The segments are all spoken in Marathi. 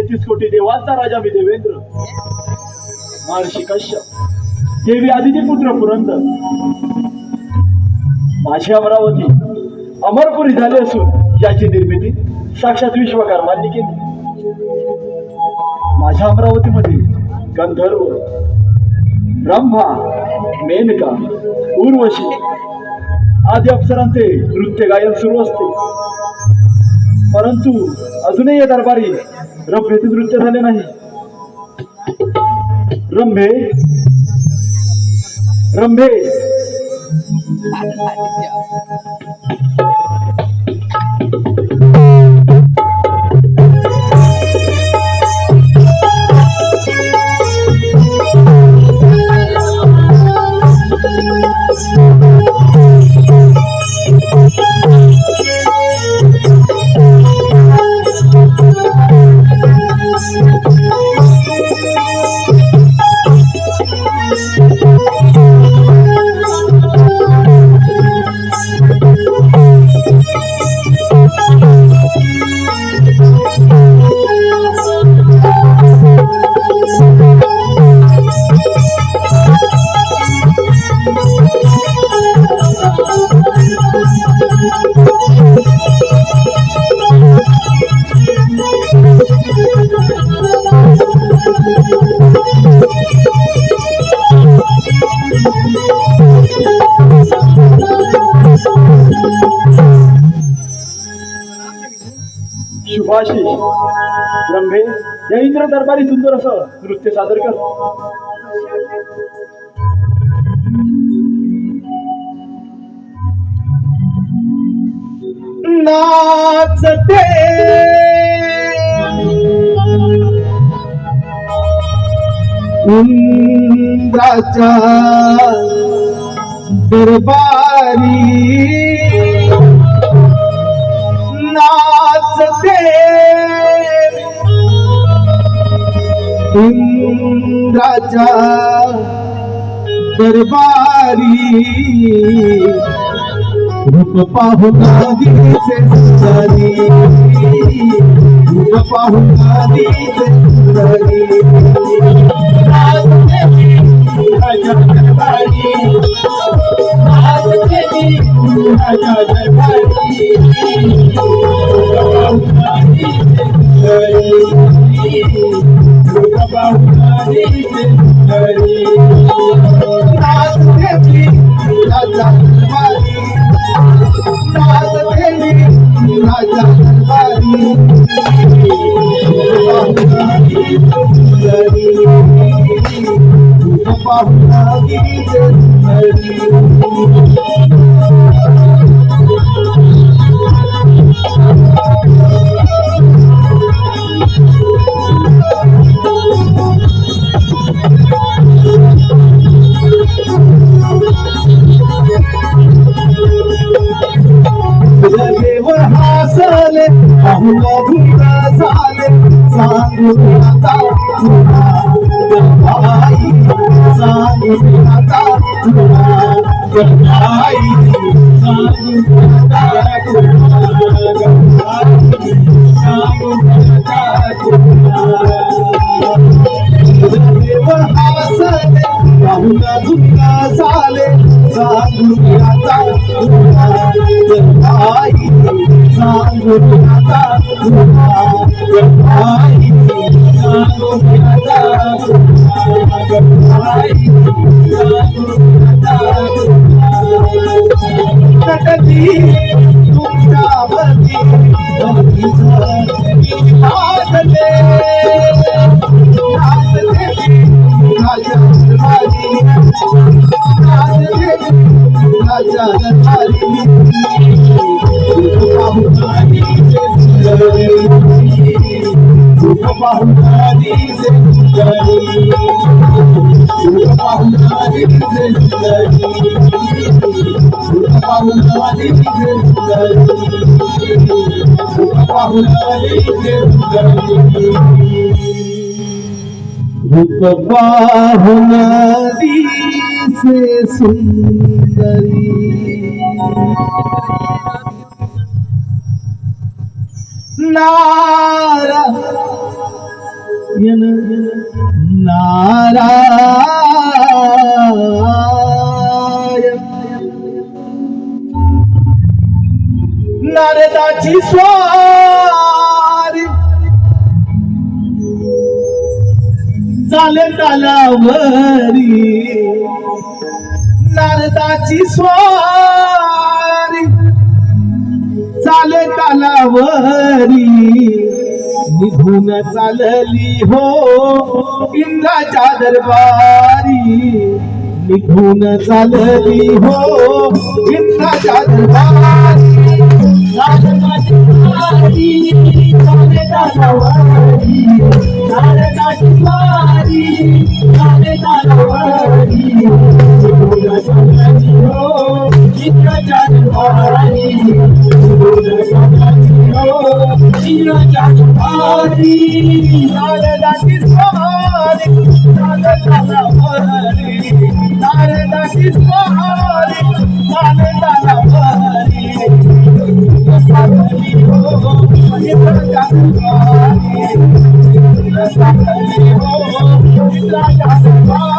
33 कोटी देवांचा राजा मी देवेंद्र, महर्षी कश्यप, देवी आदिती पुत्र पुरंदर, माझी अमरावती अमरपुरी झाली असून याची निर्मिती साक्षात विश्वकर्मांनी केली. माझ्या अमरावतीमध्ये गंधर्व, ब्रह्मा, मेनका, उर्वशी आदी अप्सरांचे नृत्य गायन सुरू असते. परंतु अजूनही या दरबारी रंभेचे नृत्य झाले नाही. रंभे रंभे शुभाशीष रंभे या इंद्र दरबारी सुंदर असं नृत्य सादर कर. नाचते इंद्राच्या दरबारी, नाचते इंद्राच्या दरबारी, रूप पाहून आधीचे सुंदरी, रूप पाहून आधीचे सुंदरी, नाचते इंद्राच्या दरबारी, नाचते इंद्राच्या दरबारी, पाहुनारी से सुंदरी नारा नारायण नारदाची स्वारी चाले तालावरी नारदाची स्वारी चाले तालावरी निघून चालली हो इंद्राच्या दरबारी निघून चालली हो इंद्राच्या दरबारी नारदाची स्वारी चाले तालावरी नारदाची स्वारी चाले तालावरी निघून चालली हो इंद्राच्या दरबारी निघून चालली हो इंद्राच्या दरबारी नारदाची स्वारी चाले तालावरी नारदाची स्वारी चाले तालावरी चालली हो इंद्राच्या दरबारी चालली हो इंद्राच्या दरबारी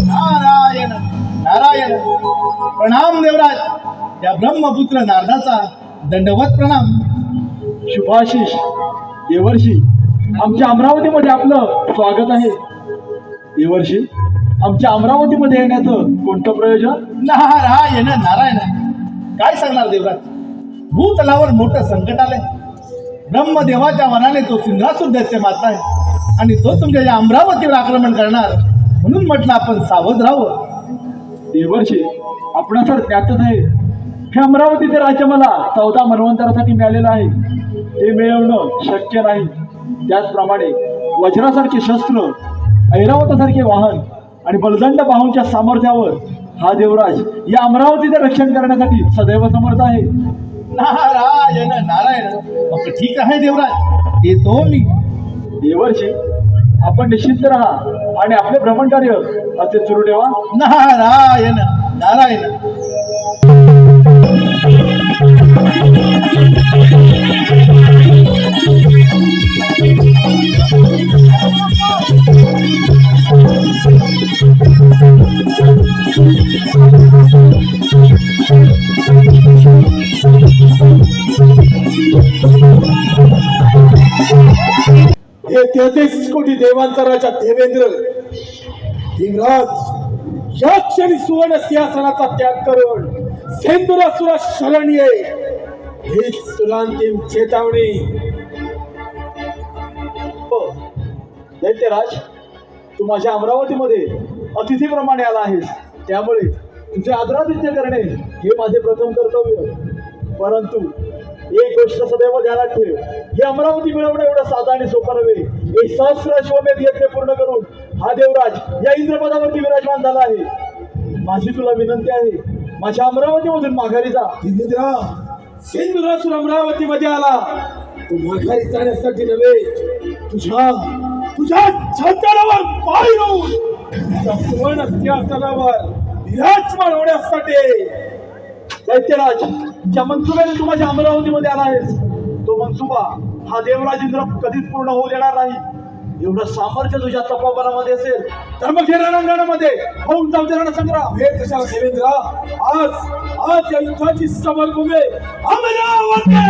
नारायण नारायण प्रणाम देवराज या ब्रह्मपुत्र नारदाचा दंडवत प्रणाम. शुभाशिष देवर्षी, आमच्या अमरावतीमध्ये आपलं स्वागत आहे. देवर्षी, आमच्या अमरावतीमध्ये येण्याचं कोणतं प्रयोजन? नारायण नारायण काय सांगणार देवराज, भूतलावर मोठं संकट आलंय. ब्रह्मदेवाच्या मनाने तो सिंहासूर दैत्य मारता आहे आणि तो तुमच्या या अमरावतीवर आक्रमण करणार, म्हणून म्हटलं आपण सावध राहावं. देवर्षी, आपणा सर ज्ञातच आहे हे अमरावतीचे राज्य मला 14 मनवंतरासाठी मिळालेलं आहे. ते मिळवणं शक्य नाही. त्याचप्रमाणे वज्रासारखे शस्त्र, ऐरावतासारखे वाहन आणि बलदंड बाहूंच्या सामर्थ्यावर हा देवराज या अमरावतीचे रक्षण करण्यासाठी सदैव समर्थ आहे. नारायण नारायण मग ठीक आहे देवराज, येतो मी. देवर्षी, आपण निश्चिंत राहा आणि आपले भ्रमण कार्य असे सुरू ठेवा. नारायण नारायण हे 33 कोटी देवांचा राजा देवेंद्र धीमराज या क्षणी सुवर्ण सिंहासनाचा त्याग करून सेंदुरासुरा शरण ये, हीच तुला अंतिम चेतावणी. हो, दैत्यराज, तू माझ्या अमरावतीमध्ये अतिथीप्रमाणे आला आहेस, त्यामुळे तुझे आदरातिथ्य करणे हे माझे प्रथम कर्तव्य. परंतु एक गोष्ट सदैव ध्यानात ठेव, ही अमरावती मिळवणं एवढं साधं आणि सोपं नव्हे. एक सहस्र अश्वमेध यज्ञ पूर्ण करून हा देवराज या इंद्रपदावरती विराजमान झाला आहे. माझी तुला विनंती आहे, माझ्या अमरावतीमधून माघारी जा. धीमेंद्रा, सेंदुरासुर अमरावतीमध्ये आला तो माघारी जाण्यासाठी नव्हे, तुझ्या छाताडावर पाय रोवून त्या सुवर्ण सिंहासनावर विराजमान होण्यासाठी. दैत्यराज, ज्या मनसुब्याने तू माझ्या अमरावतीमध्ये आला आहेस, तो मनसुबा हा देवराज इंद्र कधीच पूर्ण होऊ देणार नाही. एवढं सामर्थ्य तुझ्या तपोबलामध्ये असेल तर मग हे रणांगणामध्ये होऊन जाऊ दे रणसंग्राम. हे कशाला देवेंद्रा, आज या युद्धाची समरभूमी अमरावती.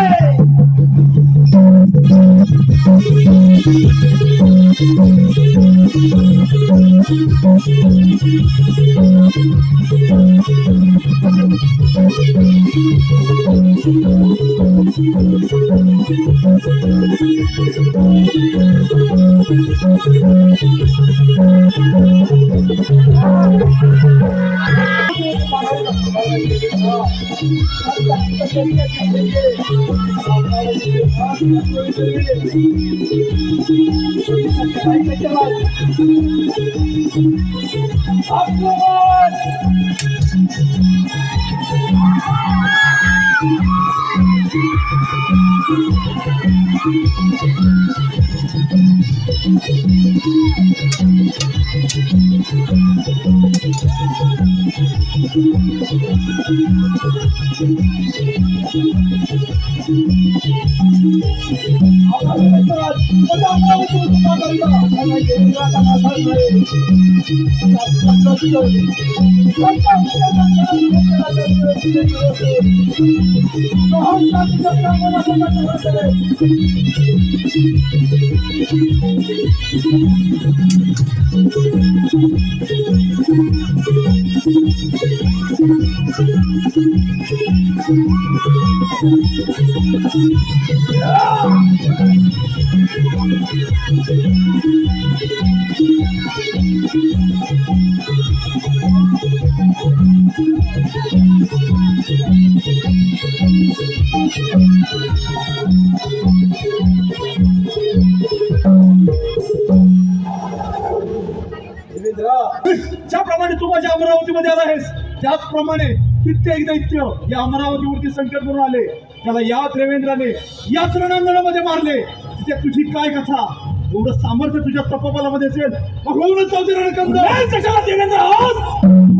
ज्याप्रमाणे तू माझ्या अमरावतीमध्ये आला आहेस त्याचप्रमाणे कित्येक दैत्य या अमरावतीवरती संकट करून आले. त्याला या देवेंद्राने या रणांगणामध्ये मारले. तिथे तुझी काय कथा? एवढं सामर्थ्य तुझ्या तपोबलामध्ये असेल मग होऊनच जाऊ दे रणकंद. कशाला देवेंद्र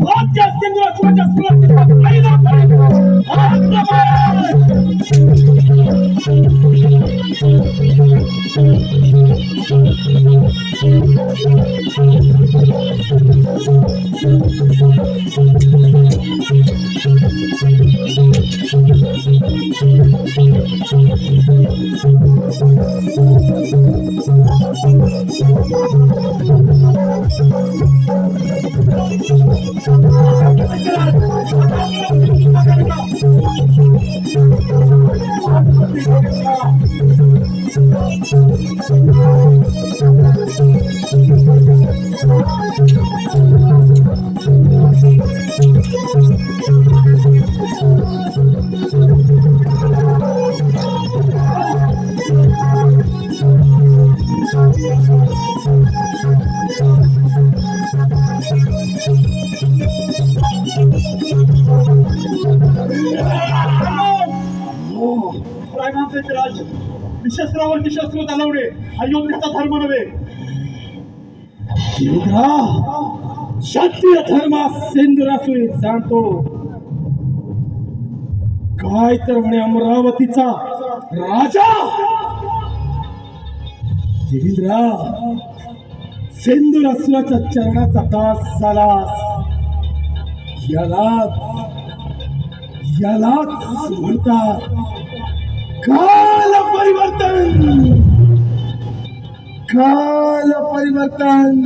राज्य सिंधुरासुराच्या सुरक्षेचा फायदा राज निशस्त्रावरती शस्त्र चालवणे हा योग्यता धर्म नव्हे. क्षत्रिय धर्म सिंधुरासुरी जाणतो. काय तर म्हणे अमरावतीचा राजा देवेंद्र सिंधुरासुराच्या चरणाचा दास झाला. यालाच म्हणतात काल परिवर्तन. काल परिवर्तन.